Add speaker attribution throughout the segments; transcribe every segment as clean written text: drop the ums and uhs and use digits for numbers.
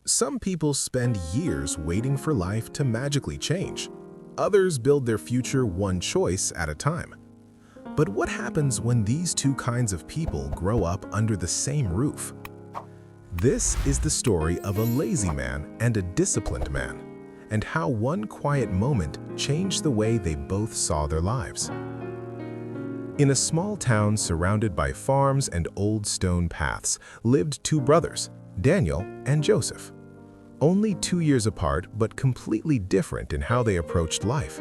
Speaker 1: Some people spend years waiting for life to magically change. Others build their future one choice at a time. But what happens when these two kinds of people grow up under the same roof? This is the story of a lazy man and a disciplined man, and how one quiet moment changed the way they both saw their lives. In a small town surrounded by farms and old stone paths lived two brothers, Daniel and Joseph. Only 2 years apart, but completely different in how they approached life.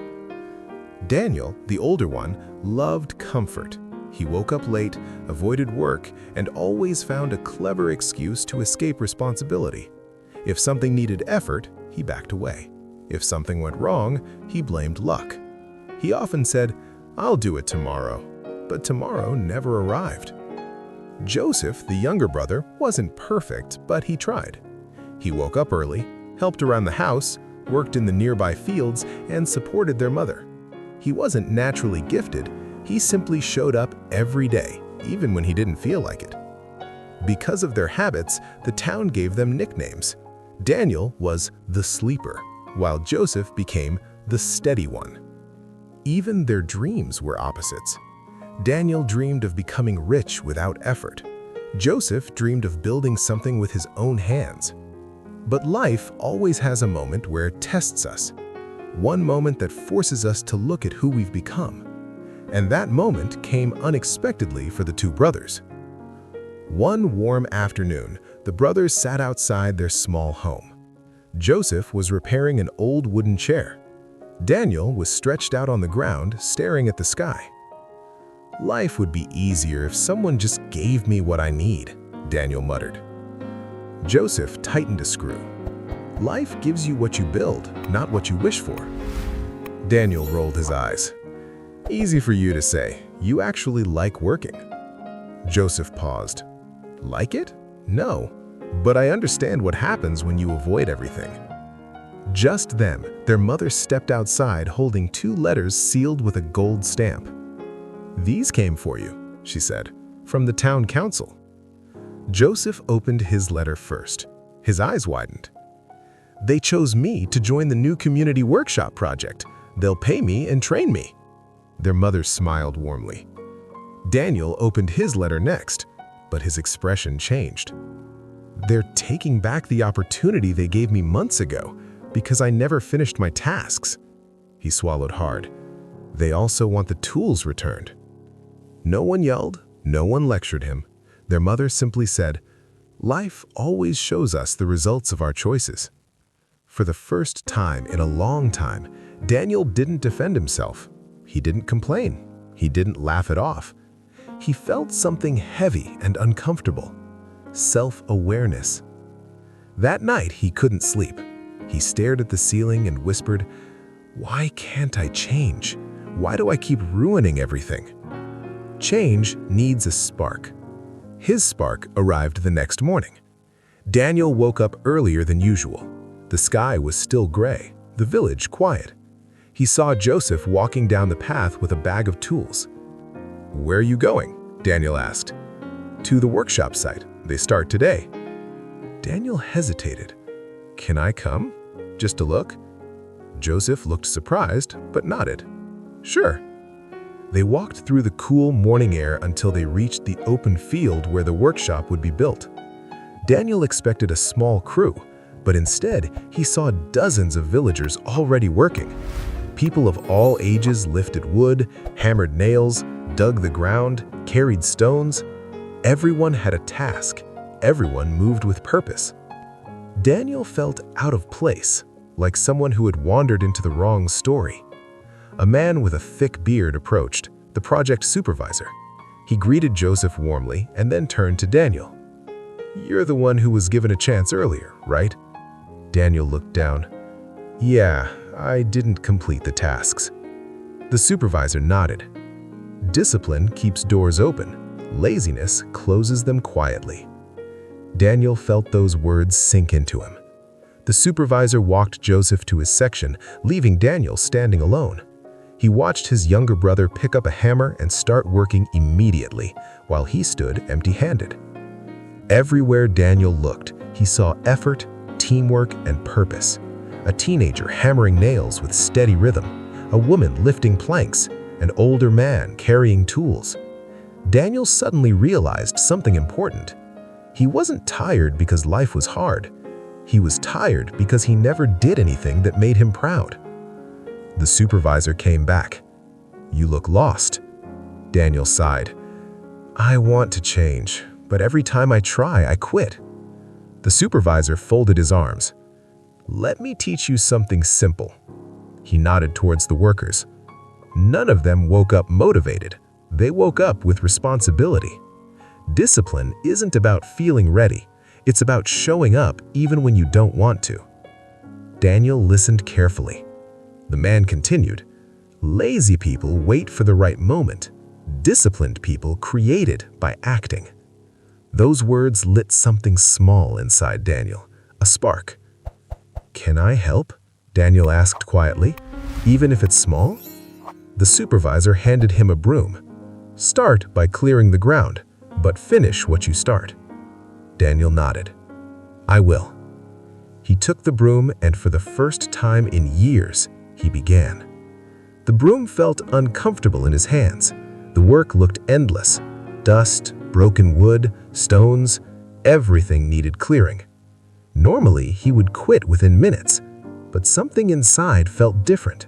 Speaker 1: Daniel, the older one, loved comfort. He woke up late, avoided work, and always found a clever excuse to escape responsibility. If something needed effort, he backed away. If something went wrong, he blamed luck. He often said, "I'll do it tomorrow," but tomorrow never arrived. Joseph, the younger brother, wasn't perfect, but he tried. He woke up early, helped around the house, worked in the nearby fields, and supported their mother. He wasn't naturally gifted, he simply showed up every day, even when he didn't feel like it. Because of their habits, the town gave them nicknames. Daniel was the sleeper, while Joseph became the steady one. Even their dreams were opposites. Daniel dreamed of becoming rich without effort. Joseph dreamed of building something with his own hands. But life always has a moment where it tests us. One moment that forces us to look at who we've become. And that moment came unexpectedly for the two brothers. One warm afternoon, the brothers sat outside their small home. Joseph was repairing an old wooden chair. Daniel was stretched out on the ground, staring at the sky. "Life would be easier if someone just gave me what I need," Daniel muttered. Joseph tightened a screw. "Life gives you what you build, not what you wish for." Daniel rolled his eyes. "Easy for you to say. You actually like working." Joseph paused. "Like it? No. But I understand what happens when you avoid everything." Just then, their mother stepped outside holding 2 letters sealed with a gold stamp. "These came for you," she said, "from the town council." Joseph opened his letter first. His eyes widened. "They chose me to join the new community workshop project. They'll pay me and train me." Their mother smiled warmly. Daniel opened his letter next, but his expression changed. "They're taking back the opportunity they gave me months ago because I never finished my tasks." He swallowed hard. "They also want the tools returned." No one yelled, no one lectured him. Their mother simply said, "Life always shows us the results of our choices." For the first time in a long time, Daniel didn't defend himself. He didn't complain. He didn't laugh it off. He felt something heavy and uncomfortable. Self-awareness. That night, he couldn't sleep. He stared at the ceiling and whispered, "Why can't I change? Why do I keep ruining everything?" Change needs a spark. His spark arrived the next morning. Daniel woke up earlier than usual. The sky was still gray, the village quiet. He saw Joseph walking down the path with a bag of tools. "Where are you going?" Daniel asked. "To the workshop site. They start today." Daniel hesitated. "Can I come? Just to look?" Joseph looked surprised, but nodded. "Sure." They walked through the cool morning air until they reached the open field where the workshop would be built. Daniel expected a small crew, but instead he saw dozens of villagers already working. People of all ages lifted wood, hammered nails, dug the ground, carried stones. Everyone had a task. Everyone moved with purpose. Daniel felt out of place, like someone who had wandered into the wrong story. A man with a thick beard approached, the project supervisor. He greeted Joseph warmly and then turned to Daniel. "You're the one who was given a chance earlier, right?" Daniel looked down. "Yeah, I didn't complete the tasks." The supervisor nodded. Discipline keeps doors open. Laziness closes them quietly. Daniel felt those words sink into him. The supervisor walked Joseph to his section, leaving Daniel standing alone. He watched his younger brother pick up a hammer and start working immediately, while he stood empty-handed. Everywhere Daniel looked, he saw effort, teamwork and purpose. A teenager hammering nails with steady rhythm, a woman lifting planks, an older man carrying tools. Daniel suddenly realized something important. He wasn't tired because life was hard. He was tired because he never did anything that made him proud. The supervisor came back. "You look lost." Daniel sighed. "I want to change, but every time I try, I quit." The supervisor folded his arms. "Let me teach you something simple." He nodded towards the workers. None of them woke up motivated. They woke up with responsibility. Discipline isn't about feeling ready. It's about showing up even when you don't want to. Daniel listened carefully. The man continued, "Lazy people wait for the right moment. Disciplined people create it by acting." Those words lit something small inside Daniel, a spark. "Can I help?" Daniel asked quietly. "Even if it's small?" The supervisor handed him a broom. "Start by clearing the ground, but finish what you start." Daniel nodded. "I will." He took the broom, and for the first time in years, he began. The broom felt uncomfortable in his hands. The work looked endless. Dust, broken wood, stones, everything needed clearing. Normally, he would quit within minutes, but something inside felt different.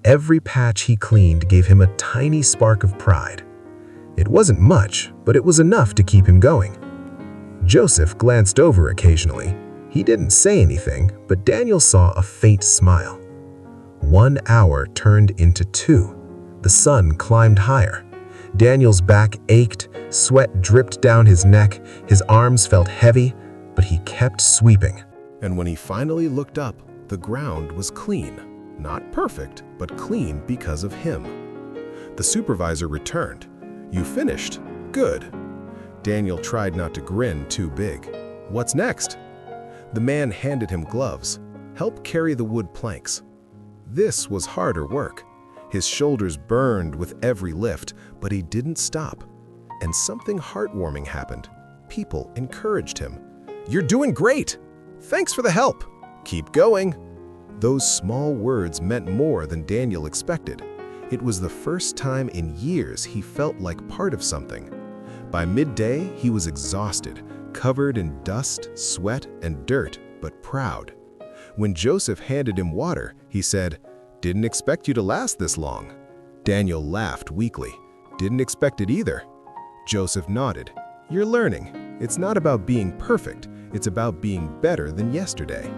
Speaker 1: Every patch he cleaned gave him a tiny spark of pride. It wasn't much, but it was enough to keep him going. Joseph glanced over occasionally. He didn't say anything, but Daniel saw a faint smile. 1 hour turned into 2. The sun climbed higher. Daniel's back ached, sweat dripped down his neck, his arms felt heavy, but he kept sweeping. And when he finally looked up, the ground was clean. Not perfect, but clean because of him. The supervisor returned. "You finished? Good." Daniel tried not to grin too big. "What's next?" The man handed him gloves. "Help carry the wood planks." This was harder work. His shoulders burned with every lift, but he didn't stop. And something heartwarming happened. People encouraged him. "You're doing great! Thanks for the help! Keep going!" Those small words meant more than Daniel expected. It was the first time in years he felt like part of something. By midday, he was exhausted, covered in dust, sweat, and dirt, but proud. When Joseph handed him water, he said, "Didn't expect you to last this long." Daniel laughed weakly. "Didn't expect it either." Joseph nodded. "You're learning. It's not about being perfect. It's about being better than yesterday."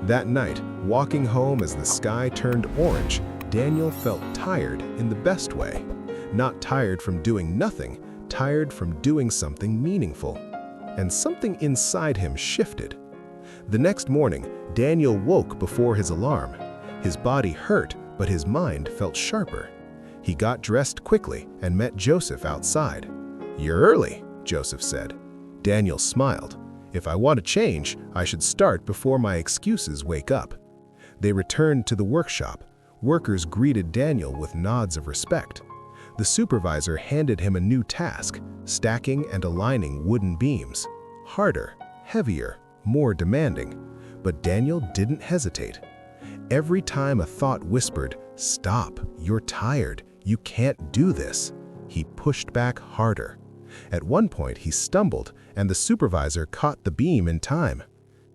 Speaker 1: That night, walking home as the sky turned orange, Daniel felt tired in the best way. Not tired from doing nothing, tired from doing something meaningful. And something inside him shifted. The next morning, Daniel woke before his alarm. His body hurt, but his mind felt sharper. He got dressed quickly and met Joseph outside. "You're early," Joseph said. Daniel smiled. "If I want to change, I should start before my excuses wake up." They returned to the workshop. Workers greeted Daniel with nods of respect. The supervisor handed him a new task, stacking and aligning wooden beams. Harder, heavier, more demanding. But Daniel didn't hesitate. Every time a thought whispered, "Stop, you're tired, you can't do this," he pushed back harder. At one point, he stumbled, and the supervisor caught the beam in time.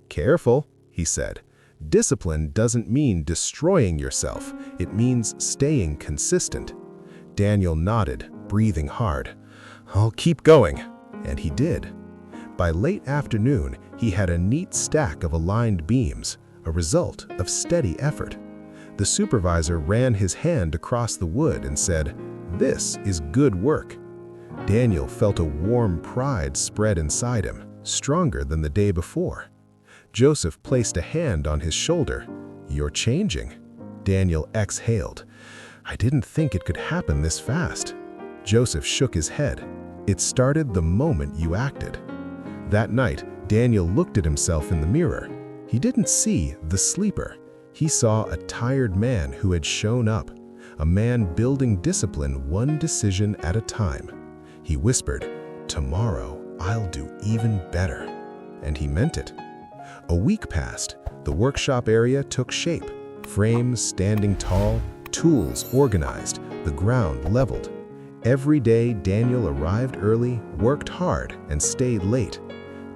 Speaker 1: "Careful," he said. "Discipline doesn't mean destroying yourself. It means staying consistent." Daniel nodded, breathing hard. "I'll keep going." And he did. By late afternoon, he had a neat stack of aligned beams, a result of steady effort. The supervisor ran his hand across the wood and said, "This is good work." Daniel felt a warm pride spread inside him, stronger than the day before. Joseph placed a hand on his shoulder. "You're changing." Daniel exhaled. "I didn't think it could happen this fast." Joseph shook his head. "It started the moment you acted." That night, Daniel looked at himself in the mirror. He didn't see the sleeper. He saw a tired man who had shown up, a man building discipline one decision at a time. He whispered, "Tomorrow, I'll do even better." And he meant it. A week passed. The workshop area took shape. Frames standing tall, tools organized, the ground leveled. Every day, Daniel arrived early, worked hard, and stayed late.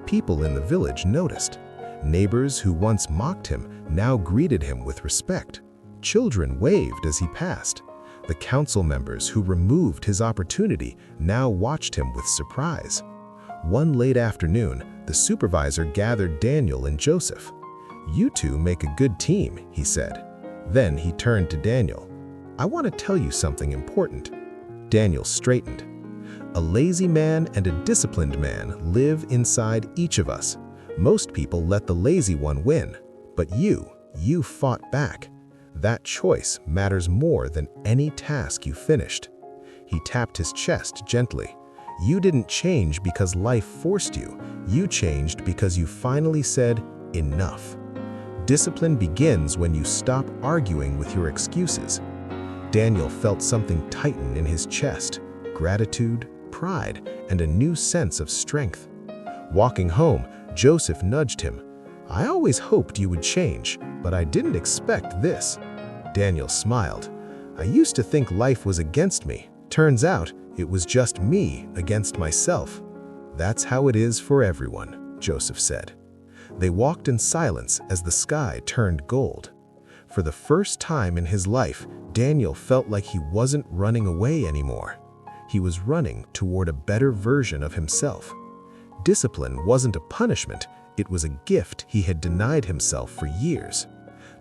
Speaker 1: People in the village noticed. Neighbors who once mocked him now greeted him with respect. Children waved as he passed. The council members who removed his opportunity now watched him with surprise. One late afternoon, the supervisor gathered Daniel and Joseph. "You two make a good team," he said. Then he turned to Daniel. "I want to tell you something important." Daniel straightened. "A lazy man and a disciplined man live inside each of us. Most people let the lazy one win, but you fought back. That choice matters more than any task you finished." He tapped his chest gently. "You didn't change because life forced you. You changed because you finally said, 'Enough.'" Discipline begins when you stop arguing with your excuses. Daniel felt something tighten in his chest, gratitude, pride, and a new sense of strength. Walking home, Joseph nudged him. "I always hoped you would change, but I didn't expect this." Daniel smiled. "I used to think life was against me. Turns out it was just me against myself." "That's how it is for everyone," Joseph said. They walked in silence as the sky turned gold. For the first time in his life, Daniel felt like he wasn't running away anymore. He was running toward a better version of himself. Discipline wasn't a punishment, it was a gift he had denied himself for years.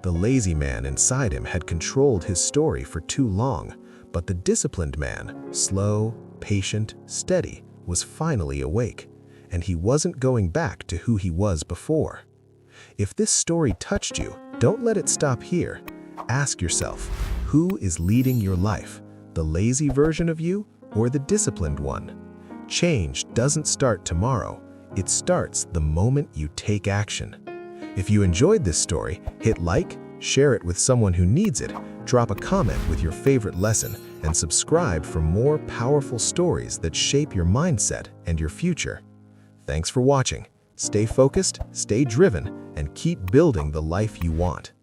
Speaker 1: The lazy man inside him had controlled his story for too long, but the disciplined man, slow, patient, steady, was finally awake, and he wasn't going back to who he was before. If this story touched you, don't let it stop here. Ask yourself, who is leading your life? The lazy version of you or the disciplined one? Change doesn't start tomorrow. It starts the moment you take action. If you enjoyed this story, hit like, share it with someone who needs it, drop a comment with your favorite lesson, and subscribe for more powerful stories that shape your mindset and your future. Thanks for watching. Stay focused, stay driven, and keep building the life you want.